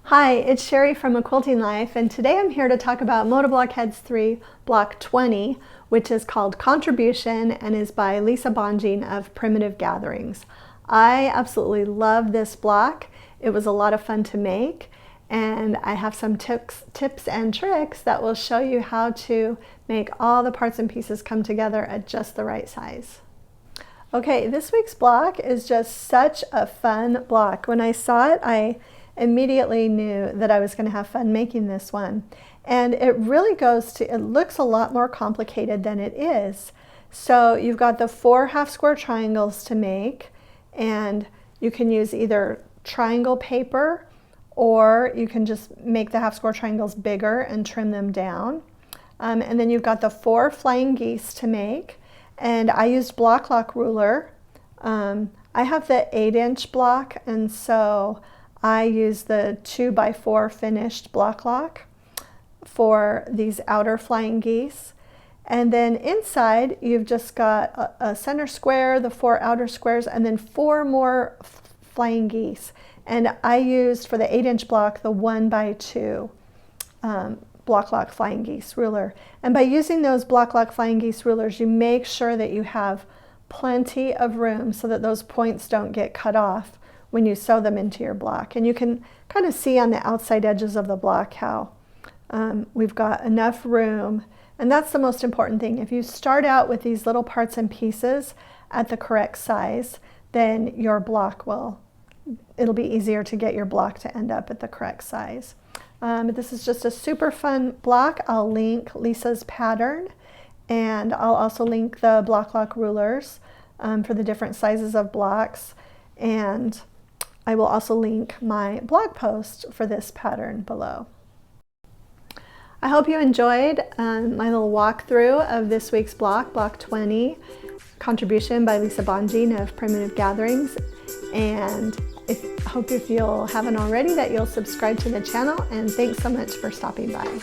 Hi, it's Sherri from A Quilting Life, and today I'm here to talk about Moda Blockheads 3, Block 20, which is called Contribution and is by Lisa Bonjean of Primitive Gatherings. I absolutely love this block. It was a lot of fun to make, and I have some tips and tricks that will show you how to make all the parts and pieces come together at just the right size. Okay, this week's block is just such a fun block. When I saw it, I immediately knew that I was going to have fun making this one. And it really it looks a lot more complicated than it is. So you've got the 4 half square triangles to make, and you can use either triangle paper or you can just make the half square triangles bigger and trim them down. And then you've got the 4 flying geese to make, and I used block lock ruler. I have the 8-inch block, and so I use the 2x4 finished block lock for these outer flying geese. And then inside you've just got a center square, the 4 outer squares, and then 4 more flying geese. And I used for the 8-inch block the 1x2 block lock flying geese ruler. And by using those block lock flying geese rulers, you make sure that you have plenty of room so that those points don't get cut off when you sew them into your block. And you can kind of see on the outside edges of the block how we've got enough room. And that's the most important thing. If you start out with these little parts and pieces at the correct size, then your block it'll be easier to get your block to end up at the correct size. This is just a super fun block. I'll link Lisa's pattern, and I'll also link the block lock rulers for the different sizes of blocks. And I will also link my blog post for this pattern below. I hope you enjoyed my little walkthrough of this week's block, Block 20, Contribution by Lisa Bonjean of Primitive Gatherings. And I hope if you haven't already that you'll subscribe to the channel, and thanks so much for stopping by.